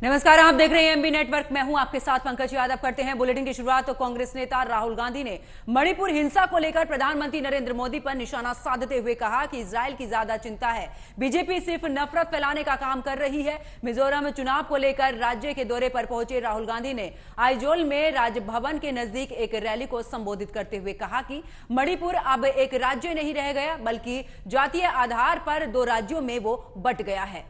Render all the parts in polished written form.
नमस्कार, आप देख रहे हैं एमबी नेटवर्क। मैं हूं आपके साथ पंकज यादव। करते हैं बुलेटिन की शुरुआत। तो कांग्रेस नेता राहुल गांधी ने मणिपुर हिंसा को लेकर प्रधानमंत्री नरेंद्र मोदी पर निशाना साधते हुए कहा कि इजरायल की ज्यादा चिंता है, बीजेपी सिर्फ नफरत फैलाने का काम कर रही है। मिजोरम चुनाव को लेकर राज्य के दौरे पर पहुंचे राहुल गांधी ने आइजोल में राजभवन के नजदीक एक रैली को संबोधित करते हुए कहा कि मणिपुर अब एक राज्य नहीं रह गया, बल्कि जातीय आधार पर दो राज्यों में वो बंट गया है।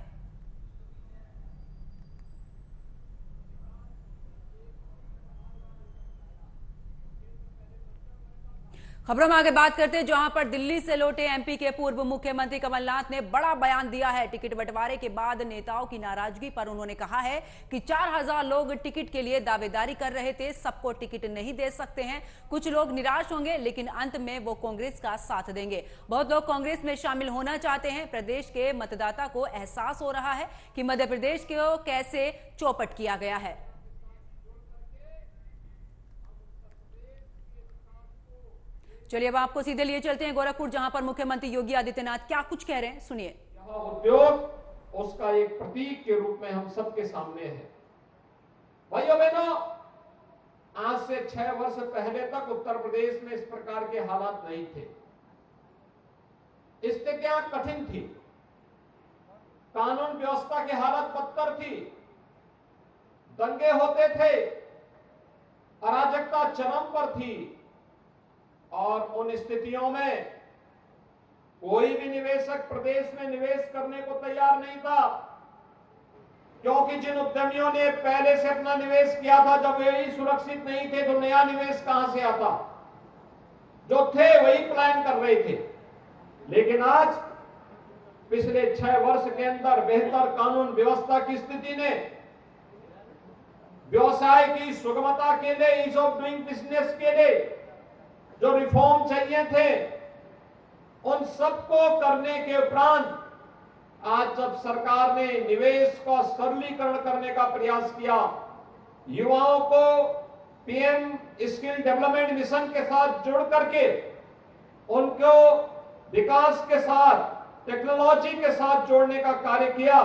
खबरों में आगे बात करते हैं, जहां पर दिल्ली से लौटे एमपी के पूर्व मुख्यमंत्री कमलनाथ ने बड़ा बयान दिया है। टिकट बंटवारे के बाद नेताओं की नाराजगी पर उन्होंने कहा है कि 4000 लोग टिकट के लिए दावेदारी कर रहे थे, सबको टिकट नहीं दे सकते हैं। कुछ लोग निराश होंगे, लेकिन अंत में वो कांग्रेस का साथ देंगे। बहुत लोग कांग्रेस में शामिल होना चाहते हैं। प्रदेश के मतदाता को एहसास हो रहा है कि मध्य प्रदेश को कैसे चौपट किया गया है। चलिए अब आपको सीधे लिए चलते हैं गोरखपुर, जहां पर मुख्यमंत्री योगी आदित्यनाथ क्या कुछ कह रहे हैं, सुनिए। यह उद्योग उसका एक प्रतीक के रूप में हम सबके सामने है। भाइयों बहनों, आज से 6 वर्ष पहले तक उत्तर प्रदेश में इस प्रकार के हालात नहीं थे। स्थितियां कठिन थी, कानून व्यवस्था की हालत बदतर थी, दंगे होते थे, अराजकता चरम पर थी। और उन स्थितियों में कोई भी निवेशक प्रदेश में निवेश करने को तैयार नहीं था, क्योंकि जिन उद्यमियों ने पहले से अपना निवेश किया था, जब यही सुरक्षित नहीं थे तो नया निवेश कहां से आता। जो थे वही प्लान कर रहे थे। लेकिन आज पिछले 6 वर्ष के अंदर बेहतर कानून व्यवस्था की स्थिति ने व्यवसाय की सुगमता के लिए, ईज ऑफ डूइंग बिजनेस के लिए जो रिफॉर्म चाहिए थे, उन सबको करने के उपरांत आज जब सरकार ने निवेश का सरलीकरण करने का प्रयास किया, युवाओं को पीएम स्किल डेवलपमेंट मिशन के साथ जोड़ करके उनको विकास के साथ, टेक्नोलॉजी के साथ जोड़ने का कार्य किया,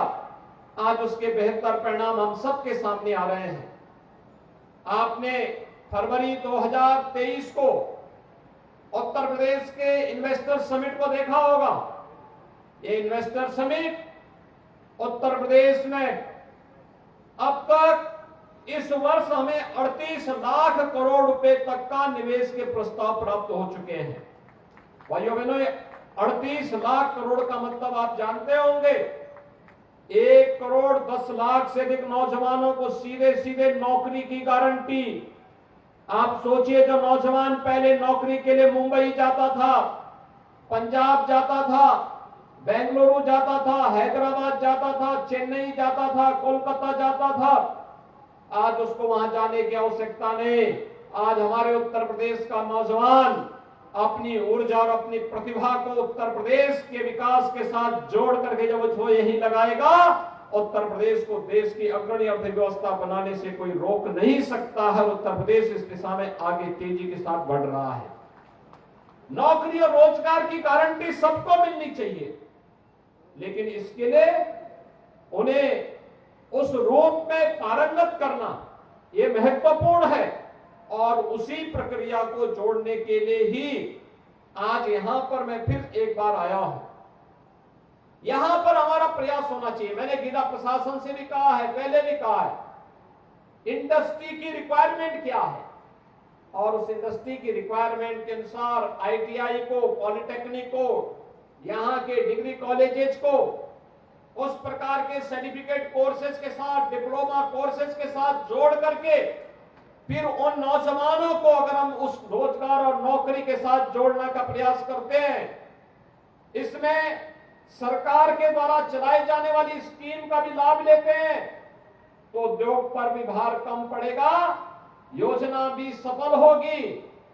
आज उसके बेहतर परिणाम हम सबके सामने आ रहे हैं। आपने फरवरी 2023 को उत्तर प्रदेश के इन्वेस्टर समिट को देखा होगा। ये इन्वेस्टर समिट उत्तर प्रदेश में अब तक इस वर्ष हमें 38 लाख करोड़ रुपए तक का निवेश के प्रस्ताव प्राप्त हो चुके हैं। भाइयों बहनों, 38 लाख करोड़ का मतलब आप जानते होंगे, 1 करोड़ 10 लाख से अधिक नौजवानों को सीधे सीधे नौकरी की गारंटी। आप सोचिए, जो नौजवान पहले नौकरी के लिए मुंबई जाता था, पंजाब जाता था, बेंगलुरु जाता था, हैदराबाद जाता था, चेन्नई जाता था, कोलकाता जाता था, आज उसको वहां जाने की आवश्यकता नहीं। आज हमारे उत्तर प्रदेश का नौजवान अपनी ऊर्जा और अपनी प्रतिभा को उत्तर प्रदेश के विकास के साथ जोड़ करके जब वो यही लगाएगा, उत्तर प्रदेश को देश की अग्रणी अर्थव्यवस्था बनाने से कोई रोक नहीं सकता है। उत्तर प्रदेश इस दिशा में आगे तेजी के साथ बढ़ रहा है। नौकरी और रोजगार की गारंटी सबको मिलनी चाहिए, लेकिन इसके लिए उन्हें उस रूप में पारंगत करना यह महत्वपूर्ण है। और उसी प्रक्रिया को जोड़ने के लिए ही आज यहां पर मैं फिर एक बार आया हूं। यहां पर हमारा प्रयास होना चाहिए। मैंने जिला प्रशासन से भी कहा है, पहले भी कहा है, इंडस्ट्री की रिक्वायरमेंट क्या है, और उस इंडस्ट्री की रिक्वायरमेंट के अनुसार आईटीआई को, पॉलिटेक्निक को, यहां के डिग्री कॉलेजेस को उस प्रकार के सर्टिफिकेट कोर्सेज के साथ, डिप्लोमा कोर्सेज के साथ जोड़ करके फिर उन नौजवानों को अगर हम उस रोजगार और नौकरी के साथ जोड़ने का प्रयास करते हैं, इसमें सरकार के द्वारा चलाई जाने वाली स्कीम का भी लाभ लेते हैं, तो उद्योग पर भी भार कम पड़ेगा, योजना भी सफल होगी,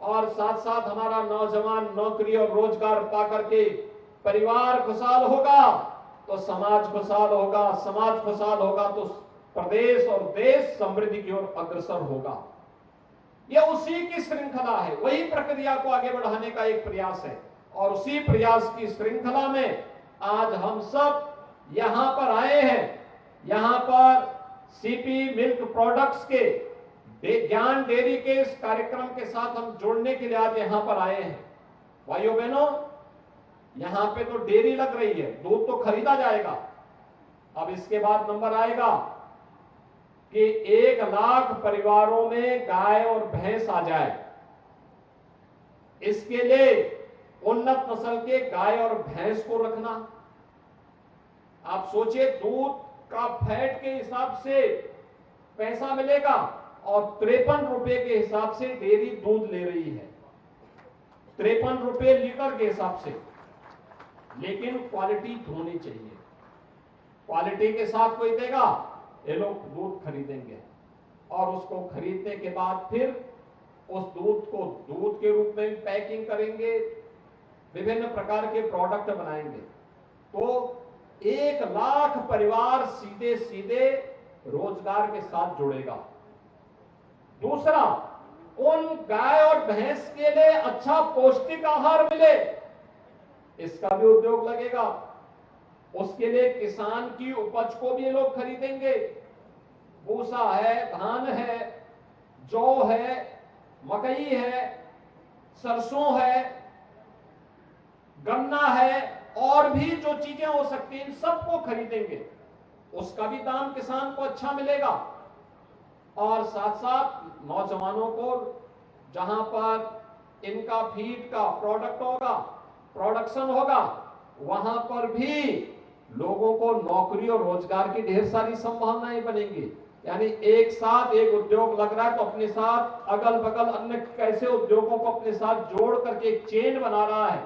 और साथ साथ हमारा नौजवान नौकरी और रोजगार पाकर के परिवार खुशहाल होगा तो समाज खुशहाल होगा, समाज खुशहाल होगा तो प्रदेश और देश समृद्धि की ओर अग्रसर होगा। यह उसी की श्रृंखला है, वही प्रक्रिया को आगे बढ़ाने का एक प्रयास है। और उसी प्रयास की श्रृंखला में आज हम सब यहां पर आए हैं। यहां पर सीपी मिल्क प्रोडक्ट्स के ज्ञान डेयरी के इस कार्यक्रम के साथ हम जोड़ने के लिए आज यहां पर आए हैं। भाइयों बहनों, यहां पे तो डेयरी लग रही है, दूध तो खरीदा जाएगा। अब इसके बाद नंबर आएगा कि 1 लाख परिवारों में गाय और भैंस आ जाए। इसके लिए उन्नत नस्ल के गाय और भैंस को रखना। आप सोचिए, दूध का फैट के हिसाब से पैसा मिलेगा और 53 रुपए के हिसाब से डेयरी दूध ले रही है, 53 रुपए लीटर के हिसाब से। लेकिन क्वालिटी होनी चाहिए, क्वालिटी के साथ कोई देगा, ये लोग दूध खरीदेंगे और उसको खरीदने के बाद फिर उस दूध को दूध के रूप में पैकिंग करेंगे, विभिन्न प्रकार के प्रोडक्ट बनाएंगे। तो 1 लाख परिवार सीधे सीधे रोजगार के साथ जुड़ेगा। दूसरा, उन गाय और भैंस के लिए अच्छा पौष्टिक आहार मिले, इसका भी उद्योग लगेगा। उसके लिए किसान की उपज को भी लोग खरीदेंगे। भूसा है, धान है, जौ है, मकई है, सरसों है, गन्ना है और भी जो चीजें हो सकती हैं, इन सबको खरीदेंगे। उसका भी दाम किसान को अच्छा मिलेगा। और साथ साथ नौजवानों को जहां पर इनका फीड का प्रोडक्ट होगा, प्रोडक्शन होगा, वहां पर भी लोगों को नौकरी और रोजगार की ढेर सारी संभावनाएं बनेंगी। यानी एक साथ एक उद्योग लग रहा है तो अपने साथ अगल बगल अन्य कैसे उद्योगों को अपने साथ जोड़ करके एक चेन बना रहा है,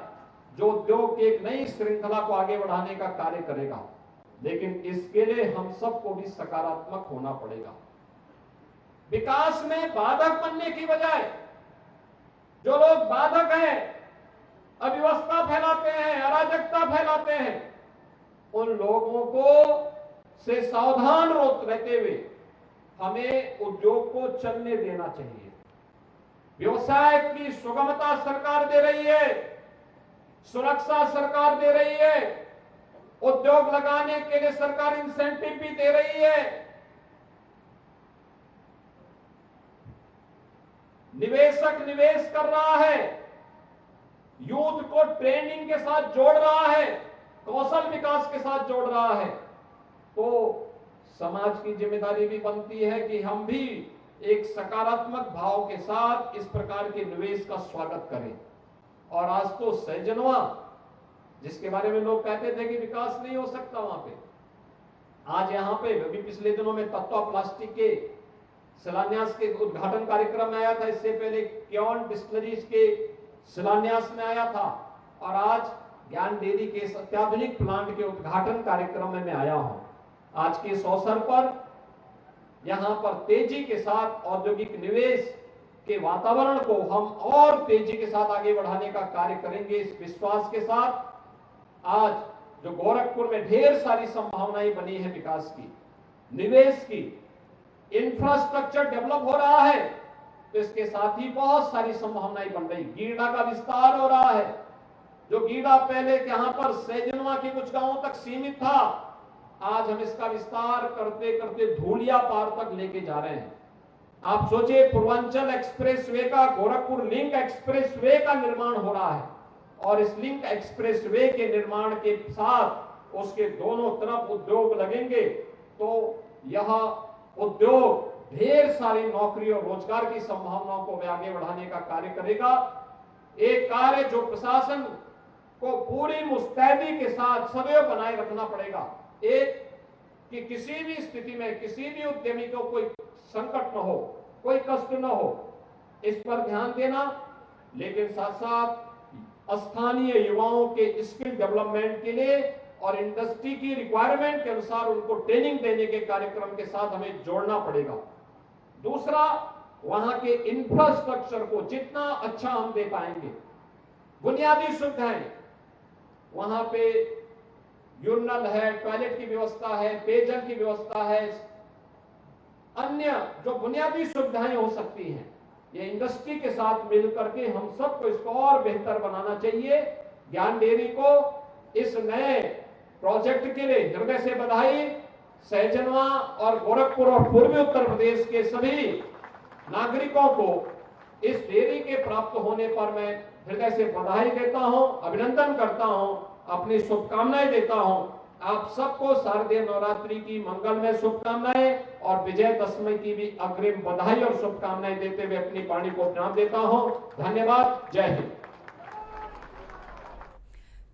जो उद्योग की एक नई श्रृंखला को आगे बढ़ाने का कार्य करेगा। लेकिन इसके लिए हम सबको भी सकारात्मक होना पड़ेगा। विकास में बाधक बनने की बजाय जो लोग बाधक हैं, अव्यवस्था फैलाते हैं, अराजकता फैलाते हैं, उन लोगों को से सावधान रहते हुए हमें उद्योग को चलने देना चाहिए। व्यवसाय की सुगमता सरकार दे रही है, सुरक्षा सरकार दे रही है, उद्योग लगाने के लिए सरकार इंसेंटिव भी दे रही है। निवेशक निवेश कर रहा है, यूथ को ट्रेनिंग के साथ जोड़ रहा है, कौशल विकास के साथ जोड़ रहा है। तो समाज की जिम्मेदारी भी बनती है कि हम भी एक सकारात्मक भाव के साथ इस प्रकार के निवेश का स्वागत करें। और आज तो सैजनवा, जिसके बारे में लोग कहते थे कि विकास नहीं हो सकता वहां पे, आज यहां पे अभी पिछले दिनों में तत्वा प्लास्टिक के शिलान्यास के उद्घाटन कार्यक्रम में आया था। इससे पहले क्योन डिस्टिलरीज के शिलान्यास में आया था और आज ज्ञान डेयरी के अत्याधुनिक प्लांट के उद्घाटन कार्यक्रम में मैं आया हूं। आज के इस अवसर पर यहां पर तेजी के साथ औद्योगिक निवेश के वातावरण को हम और तेजी के साथ आगे बढ़ाने का कार्य करेंगे। इस विश्वास के साथ आज जो गोरखपुर में ढेर सारी संभावनाएं बनी है विकास की, निवेश की, इंफ्रास्ट्रक्चर डेवलप हो रहा है, तो इसके साथ ही बहुत सारी संभावनाएं बन रही। गीड़ा का विस्तार हो रहा है। जो गीड़ा पहले यहां पर सैजनवा के कुछ गांवों तक सीमित था, आज हम इसका विस्तार करते करते धूलिया पार तक लेके जा रहे हैं। आप सोचिए, पूर्वांचल एक्सप्रेसवे का, गोरखपुर लिंक एक्सप्रेसवे का निर्माण हो रहा है और इस लिंक एक्सप्रेसवे के निर्माण के साथ उसके दोनों तरफ उद्योग लगेंगे तो यह उद्योग ढेर सारी नौकरी और रोजगार की संभावनाओं को आगे बढ़ाने का कार्य करेगा। एक कार्य जो प्रशासन को पूरी मुस्तैदी के साथ सदैव बनाए रखना पड़ेगा। एक कि किसी भी स्थिति में किसी भी उद्यमी को कोई संकट न हो, कोई कष्ट न हो, इस पर ध्यान देना। लेकिन साथ साथ स्थानीय युवाओं के स्किल डेवलपमेंट के लिए और इंडस्ट्री की रिक्वायरमेंट के अनुसार उनको ट्रेनिंग देने के कार्यक्रम के साथ हमें जोड़ना पड़ेगा। दूसरा, वहां के इंफ्रास्ट्रक्चर को जितना अच्छा हम दे पाएंगे, बुनियादी सुविधाएं, वहां पे यूरिनल है, टॉयलेट की व्यवस्था है, पेयजल की व्यवस्था है, अन्य जो बुनियादी सुविधाएं हो सकती हैं, ये इंडस्ट्री के साथ मिलकर के हम सबको इसको और बेहतर बनाना चाहिए। ज्ञान डेयरी को इस नए प्रोजेक्ट के लिए हृदय से बधाई सहजनवा और गोरखपुर और पूर्वी उत्तर प्रदेश के सभी नागरिकों को इस डेयरी के प्राप्त होने पर मैं हृदय से बधाई देता हूं, अभिनंदन करता हूं, अपनी शुभकामनाएं देता हूं। आप सबको शारदीय नवरात्रि की मंगलमय शुभकामनाएं और विजयदशमी की भी अग्रिम बधाई और शुभकामनाएं देते हुए अपनी वाणी को विराम देता हूं। धन्यवाद। जय हिंद।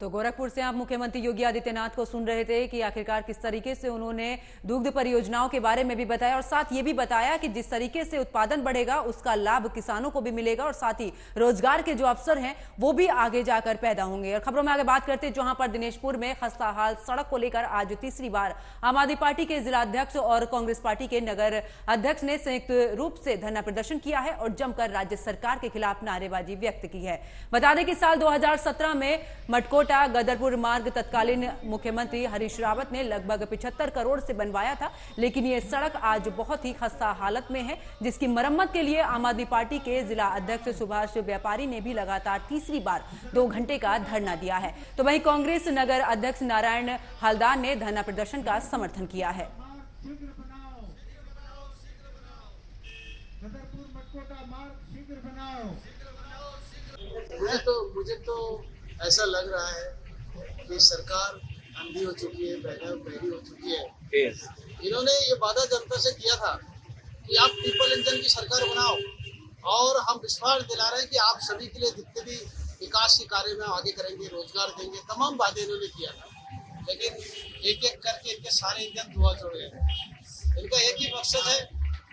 तो गोरखपुर से आप मुख्यमंत्री योगी आदित्यनाथ को सुन रहे थे कि आखिरकार किस तरीके से उन्होंने दुग्ध परियोजनाओं के बारे में भी बताया और साथ ये भी बताया कि जिस तरीके से उत्पादन बढ़ेगा उसका लाभ किसानों को भी मिलेगा और साथ ही रोजगार के जो अवसर हैं वो भी आगे जाकर पैदा होंगे। और खबरों में आगे बात करते हैं जहां पर दिनेशपुर में खस्ताहाल सड़क को लेकर आज तीसरी बार आम आदमी पार्टी के जिला अध्यक्ष और कांग्रेस पार्टी के नगर अध्यक्ष ने संयुक्त रूप से धरना प्रदर्शन किया है और जमकर राज्य सरकार के खिलाफ नारेबाजी व्यक्त की है। बता दें कि साल 2017 में मटकोटा गदरपुर मार्ग तत्कालीन मुख्यमंत्री हरीश रावत ने लगभग 75 करोड़ से बनवाया था, लेकिन ये सड़क आज बहुत ही खस्ता हालत में है, जिसकी मरम्मत के लिए आम आदमी पार्टी के जिला अध्यक्ष सुभाष व्यापारी ने भी लगातार तीसरी बार 2 घंटे का धरना दिया है। तो वहीं कांग्रेस नगर अध्यक्ष नारायण हलदार ने धरना प्रदर्शन का समर्थन किया है। मुझे तो ऐसा लग रहा है कि सरकार अंधी हो चुकी है, बहरी हो चुकी है। इन्होंने ये वादा जनता से किया था कि आप ट्रिपल इंजन की सरकार बनाओ और हम विश्वास दिला रहे हैं कि आप सभी के लिए जितने भी विकास के कार्य में आगे करेंगे, रोजगार देंगे, तमाम वादे इन्होंने किया था। लेकिन एक एक करके इनके सारे इंजन धुआं छोड़ गए। इनका एक ही मकसद है,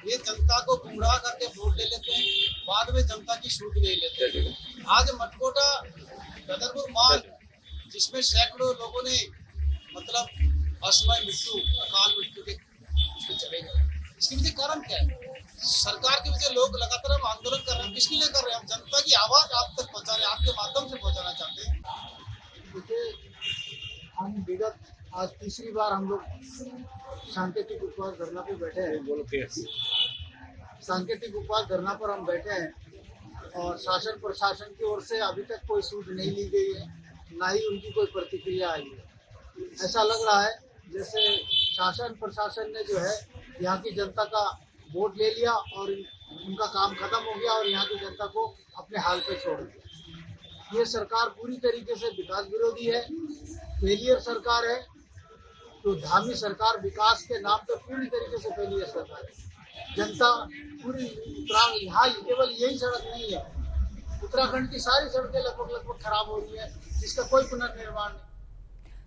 ये जनता को गुमराह करके वोट ले लेते हैं, बाद में जनता की सूट नहीं लेते। आज मटकोटा गदरपुर मार्ग जिसमें सैकड़ों लोगों ने मतलब असमय मृत्यु, अकाल मृत्यु के उसमें चले गए, इसके पीछे कारण क्या है? सरकार के पीछे लोग लगातार हम आंदोलन कर रहे हैं, किसके लिए कर रहे हैं? हम जनता की आवाज आप तक पहुंचा रहे हैं, आपके माध्यम से पहुंचाना चाहते हैं। देखिए, हम विगत आज तीसरी बार हम लोग सांकेतिक उपवास धरना पे बैठे हैं। सांकेतिक उपवास धरना पर हम बैठे हैं और शासन प्रशासन की ओर से अभी तक कोई सूट नहीं ली गई है, ना ही उनकी कोई प्रतिक्रिया आई है। ऐसा लग रहा है जैसे शासन प्रशासन ने जो है यहाँ की जनता का वोट ले लिया और उनका काम खत्म हो गया और यहाँ की जनता को अपने हाल पे छोड़ दिया। ये सरकार पूरी तरीके से विकास विरोधी है, फेलियर सरकार है। तो धामी सरकार विकास के नाम पे पूरी तरीके से फेलियर सरकार है। जनता पूरी यहाँ केवल यही सड़क नहीं है, उत्तराखंड की सारी सड़कें लगभग खराब हो रही है, जिसका कोई पुनर्निर्माण नहीं।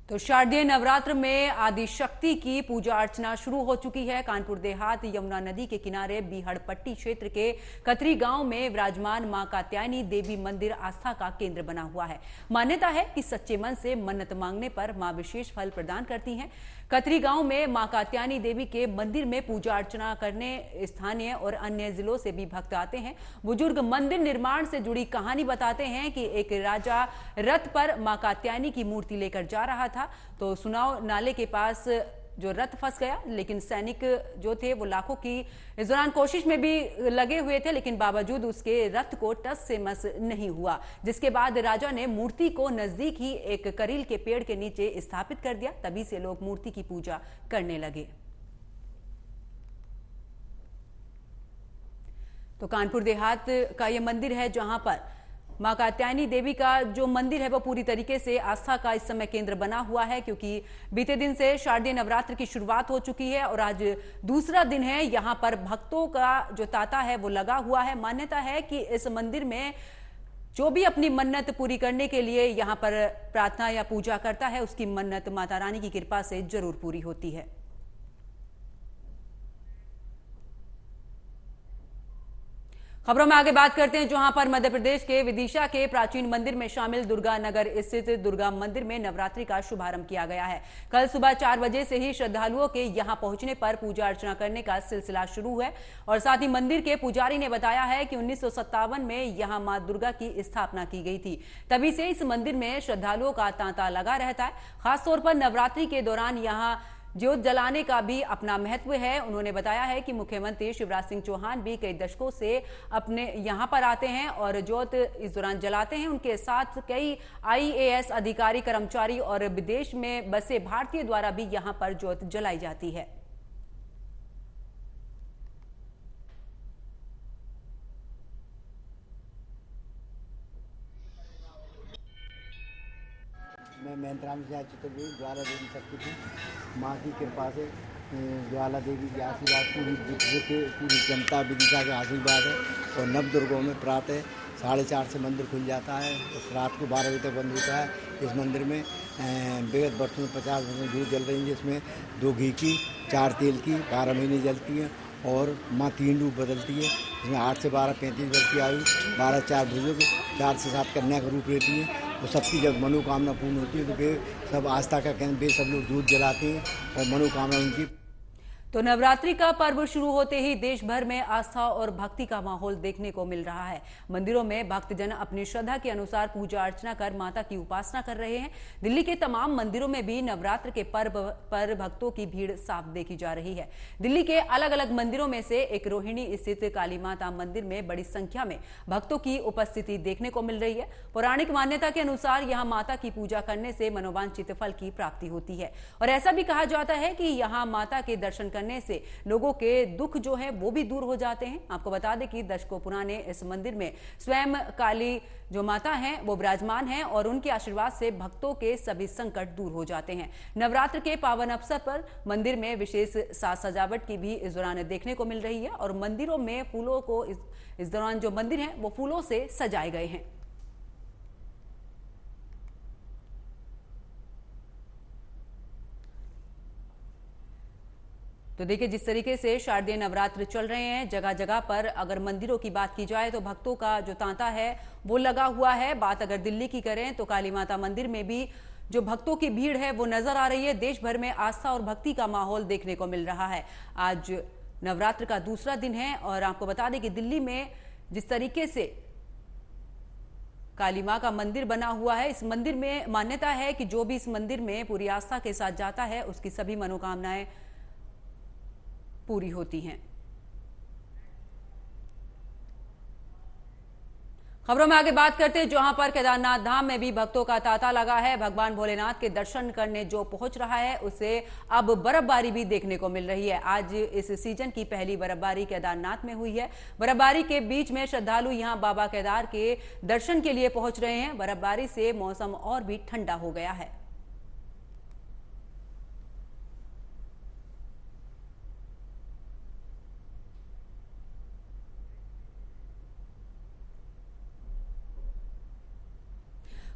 तो शारदीय नवरात्र में आदि शक्ति की पूजा अर्चना शुरू हो चुकी है। कानपुर देहात यमुना नदी के किनारे बीहड़पट्टी क्षेत्र के कतरी गांव में विराजमान मां कात्यायनी देवी मंदिर आस्था का केंद्र बना हुआ है। मान्यता है कि सच्चे मन से मन्नत मांगने पर मां विशेष फल प्रदान करती हैं। कतरी गांव में मां कात्यायनी देवी के मंदिर में पूजा अर्चना करने स्थानीय और अन्य जिलों से भी भक्त आते हैं। बुजुर्ग मंदिर निर्माण से जुड़ी कहानी बताते हैं कि एक राजा रथ पर मां कात्यायनी की मूर्ति लेकर जा रहा था, तो सुनाव नाले के पास जो रथ फंस गया, लेकिन सैनिक जो थे वो लाखों की इस दौरान कोशिश में भी लगे हुए थे, लेकिन बावजूद उसके रथ को टस से मस नहीं हुआ। जिसके बाद राजा ने मूर्ति को नजदीक ही एक करील के पेड़ के नीचे स्थापित कर दिया। तभी से लोग मूर्ति की पूजा करने लगे। तो कानपुर देहात का यह मंदिर है जहां पर मां कात्यायनी देवी का जो मंदिर है वो पूरी तरीके से आस्था का इस समय केंद्र बना हुआ है, क्योंकि बीते दिन से शारदीय नवरात्र की शुरुआत हो चुकी है और आज दूसरा दिन है। यहां पर भक्तों का जो तांता है वो लगा हुआ है। मान्यता है कि इस मंदिर में जो भी अपनी मन्नत पूरी करने के लिए यहां पर प्रार्थना या पूजा करता है, उसकी मन्नत माता रानी की कृपा से जरूर पूरी होती है। खबरों में आगे बात करते हैं जहां पर मध्य प्रदेश के विदिशा के प्राचीन मंदिर में शामिल दुर्गा नगर स्थित दुर्गा मंदिर में नवरात्रि का शुभारंभ किया गया है। कल सुबह 4 बजे से ही श्रद्धालुओं के यहां पहुंचने पर पूजा अर्चना करने का सिलसिला शुरू है और साथ ही मंदिर के पुजारी ने बताया है कि 1957 में यहां मां दुर्गा की स्थापना की गई थी। तभी से इस मंदिर में श्रद्धालुओं का तांता लगा रहता है। खासतौर पर नवरात्रि के दौरान यहां ज्योत जलाने का भी अपना महत्व है। उन्होंने बताया है कि मुख्यमंत्री शिवराज सिंह चौहान भी कई दशकों से अपने यहां पर आते हैं और ज्योत इस दौरान जलाते हैं। उनके साथ कई IAS अधिकारी, कर्मचारी और विदेश में बसे भारतीय द्वारा भी यहां पर ज्योत जलाई जाती है। मैं मेहतराम सिंह चतुर्वेदी ज्वाला देवी शक्तिपीठ माँ की कृपा से ज्वाला देवी के आशीर्वाद पूरी विश्व के पूरी जनता विदिशा का आशीर्वाद है। और नवदुर्गों में प्रातः 4:30 से मंदिर खुल जाता है और रात को 12 बजे तक बंद होता है। इस मंदिर में विगत वर्षों में 50 वर्षों ज्योत जल रही है, जिसमें 2 घी की, 4 तेल की 12 महीने जलती है। और माँ 3 रूप बदलती है, जिसमें 8 से 12 35 वर्ष की आयु, 12 4 बुजुर्ग, 4 से 7 कन्या का रूप लेती है। तो सबकी जब मनोकामना पूर्ण होती है तो वे सब आस्था का केंद्र, वे सब लोग दूध जलाते हैं और मनोकामना उनकी। तो नवरात्रि का पर्व शुरू होते ही देश भर में आस्था और भक्ति का माहौल देखने को मिल रहा है। मंदिरों में भक्तजन अपनी श्रद्धा के अनुसार पूजा अर्चना कर माता की उपासना कर रहे हैं। दिल्ली के तमाम मंदिरों में भी नवरात्र के पर्व पर भक्तों की भीड़ साफ देखी जा रही है। दिल्ली के अलग अलग मंदिरों में से एक रोहिणी स्थित काली माता मंदिर में बड़ी संख्या में भक्तों की उपस्थिति देखने को मिल रही है। पौराणिक मान्यता के अनुसार यहाँ माता की पूजा करने से मनोवांछित फल की प्राप्ति होती है और ऐसा भी कहा जाता है कि यहाँ माता के दर्शन करने से लोगों के दुख जो है वो भी दूर हो जाते हैं। आपको बता दें कि दशकों पुराने इस मंदिर में स्वयं काली जो माता हैं वो विराजमान हैं और उनके आशीर्वाद से भक्तों के सभी संकट दूर हो जाते हैं। नवरात्र के पावन अवसर पर मंदिर में विशेष साज सजावट की भी इस दौरान देखने को मिल रही है और मंदिरों में फूलों को इस दौरान जो मंदिर हैं वो फूलों से सजाए गए हैं। तो देखिए, जिस तरीके से शारदीय नवरात्र चल रहे हैं, जगह जगह पर अगर मंदिरों की बात की जाए तो भक्तों का जो तांता है वो लगा हुआ है। बात अगर दिल्ली की करें तो काली माता मंदिर में भी जो भक्तों की भीड़ है वो नजर आ रही है। देश भर में आस्था और भक्ति का माहौल देखने को मिल रहा है। आज नवरात्र का दूसरा दिन है और आपको बता दें कि दिल्ली में जिस तरीके से काली मां का मंदिर बना हुआ है, इस मंदिर में मान्यता है कि जो भी इस मंदिर में पूरी आस्था के साथ जाता है उसकी सभी मनोकामनाएं पूरी होती हैं। खबरों में आगे बात करते हैं जहां पर केदारनाथ धाम में भी भक्तों का तांता लगा है। भगवान भोलेनाथ के दर्शन करने जो पहुंच रहा है उसे अब बर्फबारी भी देखने को मिल रही है। आज इस सीजन की पहली बर्फबारी केदारनाथ में हुई है। बर्फबारी के बीच में श्रद्धालु यहां बाबा केदार के दर्शन के लिए पहुंच रहे हैं। बर्फबारी से मौसम और भी ठंडा हो गया है।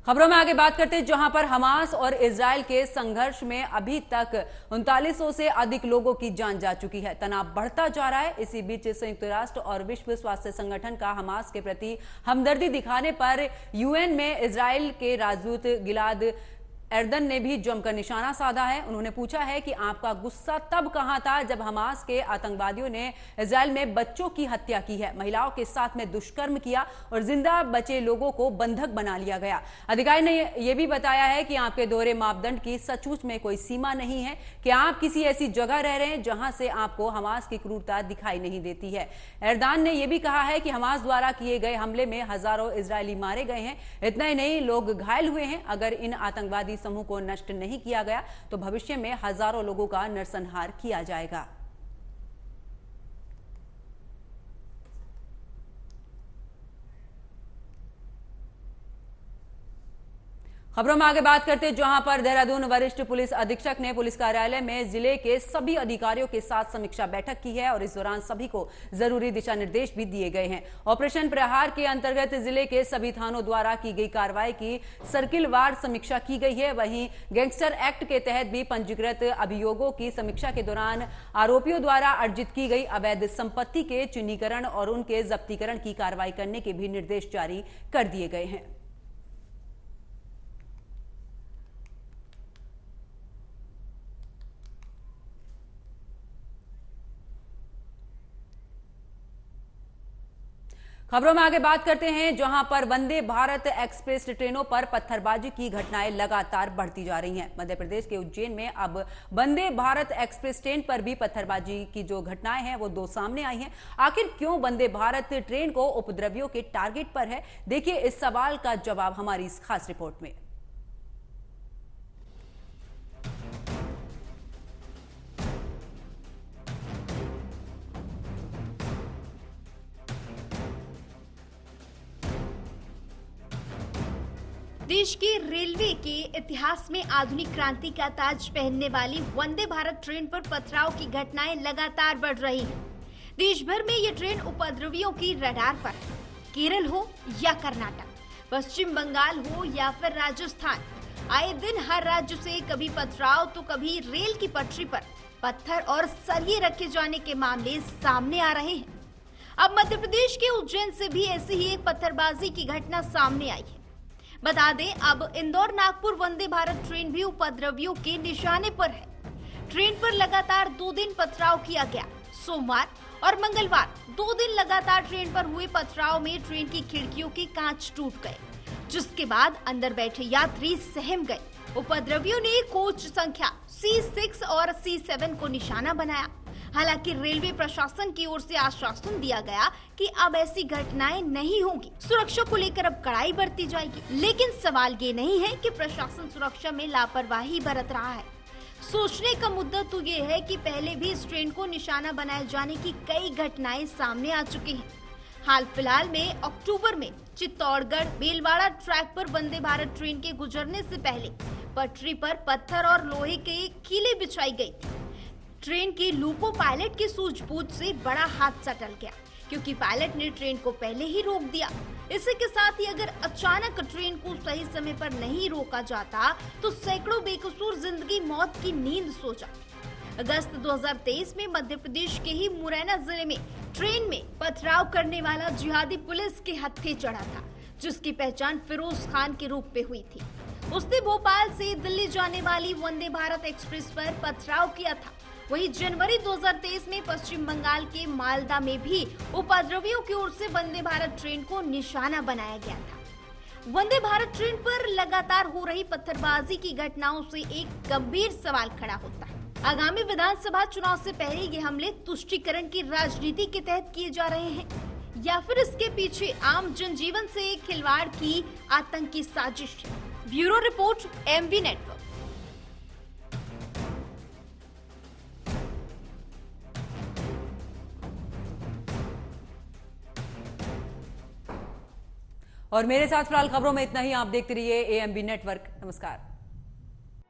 खबरों में आगे बात करते हैं जहां पर हमास और इजराइल के संघर्ष में अभी तक 3900 से अधिक लोगों की जान जा चुकी है। तनाव बढ़ता जा रहा है। इसी बीच संयुक्त राष्ट्र और विश्व स्वास्थ्य संगठन का हमास के प्रति हमदर्दी दिखाने पर यूएन में इजराइल के राजदूत गिलाद एर्दन ने भी जमकर निशाना साधा है। उन्होंने पूछा है कि आपका गुस्सा तब कहां था जब हमास के आतंकवादियों ने इजराइल में बच्चों की हत्या की है, महिलाओं के साथ में दुष्कर्म किया और जिंदा बचे लोगों को बंधक बना लिया गया। अधिकारी ने यह भी बताया है कि आपके दोहरे मापदंड की सचमुच में कोई सीमा नहीं है कि आप किसी ऐसी जगह रह रहे हैं जहां से आपको हमास की क्रूरता दिखाई नहीं देती है। एर्दान ने यह भी कहा है कि हमास द्वारा किए गए हमले में हजारों इजरायली मारे गए हैं। इतना ही नहीं, लोग घायल हुए हैं। अगर इन आतंकवादी समूह को नष्ट नहीं किया गया तो भविष्य में हजारों लोगों का नरसंहार किया जाएगा। खबरों में आगे बात करते हैं जहां पर देहरादून वरिष्ठ पुलिस अधीक्षक ने पुलिस कार्यालय में जिले के सभी अधिकारियों के साथ समीक्षा बैठक की है और इस दौरान सभी को जरूरी दिशा निर्देश भी दिए गए हैं। ऑपरेशन प्रहार के अंतर्गत जिले के सभी थानों द्वारा की गई कार्रवाई की सर्किलवार समीक्षा की गई है। वहीं गैंगस्टर एक्ट के तहत भी पंजीकृत अभियोगों की समीक्षा के दौरान आरोपियों द्वारा अर्जित की गई अवैध संपत्ति के चिन्हीकरण और उनके जब्तीकरण की कार्रवाई करने के भी निर्देश जारी कर दिए गए हैं। खबरों में आगे बात करते हैं, जहां पर वंदे भारत एक्सप्रेस ट्रेनों पर पत्थरबाजी की घटनाएं लगातार बढ़ती जा रही हैं। मध्य प्रदेश के उज्जैन में अब वंदे भारत एक्सप्रेस ट्रेन पर भी पत्थरबाजी की जो घटनाएं हैं वो दो सामने आई हैं। आखिर क्यों वंदे भारत ट्रेन को उपद्रवियों के टारगेट पर है, देखिए इस सवाल का जवाब हमारी इस खास रिपोर्ट में। देश के रेलवे के इतिहास में आधुनिक क्रांति का ताज पहनने वाली वंदे भारत ट्रेन पर पथराव की घटनाएं लगातार बढ़ रही हैं। देश भर में ये ट्रेन उपद्रवियों की रडार पर है। केरल हो या कर्नाटक, पश्चिम बंगाल हो या फिर राजस्थान, आए दिन हर राज्य से कभी पथराव तो कभी रेल की पटरी पर पत्थर और सरिये रखे जाने के मामले सामने आ रहे हैं। अब मध्य प्रदेश के उज्जैन से भी ऐसी ही एक पत्थरबाजी की घटना सामने आई है। बता दें, अब इंदौर नागपुर वंदे भारत ट्रेन भी उपद्रवियों के निशाने पर है। ट्रेन पर लगातार 2 दिन पथराव किया गया। सोमवार और मंगलवार 2 दिन लगातार ट्रेन पर हुए पथराव में ट्रेन की खिड़कियों के कांच टूट गए, जिसके बाद अंदर बैठे यात्री सहम गए। उपद्रवियों ने कोच संख्या C6 और C7 को निशाना बनाया। हालांकि रेलवे प्रशासन की ओर से आश्वासन दिया गया कि अब ऐसी घटनाएं नहीं होंगी, सुरक्षा को लेकर अब कड़ाई बरती जाएगी। लेकिन सवाल ये नहीं है कि प्रशासन सुरक्षा में लापरवाही बरत रहा है। सोचने का मुद्दा तो ये है कि पहले भी इस ट्रेन को निशाना बनाए जाने की कई घटनाएं सामने आ चुकी हैं। हाल फिलहाल में अक्टूबर में चित्तौड़गढ़ बेलवाड़ा ट्रैक पर वंदे भारत ट्रेन के गुजरने से पहले पटरी पर पत्थर और लोहे के कीले बिछाई गई थी। ट्रेन के लूपो पायलट की सूझबूझ से बड़ा हादसा टल गया, क्योंकि पायलट ने ट्रेन को पहले ही रोक दिया। इसी के साथ ही अगर अचानक ट्रेन को सही समय पर नहीं रोका जाता तो सैकड़ों बेकसूर जिंदगी मौत की नींद सो जाती। अगस्त 2023 में मध्य प्रदेश के ही मुरैना जिले में ट्रेन में पथराव करने वाला जिहादी पुलिस के हत्थे चढ़ा था, जिसकी पहचान फिरोज खान के रूप में हुई थी। उसने भोपाल से दिल्ली जाने वाली वंदे भारत एक्सप्रेस पर पथराव किया था। वहीं जनवरी 2023 में पश्चिम बंगाल के मालदा में भी उपद्रवियों की ओर से वंदे भारत ट्रेन को निशाना बनाया गया था। वंदे भारत ट्रेन पर लगातार हो रही पत्थरबाजी की घटनाओं से एक गंभीर सवाल खड़ा होता है। आगामी विधानसभा चुनाव से पहले ये हमले तुष्टीकरण की राजनीति के तहत किए जा रहे हैं, या फिर इसके पीछे आम जनजीवन से खिलवाड़ की आतंकी साजिश है। Bureau report, MV network. और मेरे साथ फिलहाल खबरों में इतना ही। आप देखते रहिए AMB नेटवर्क। नमस्कार।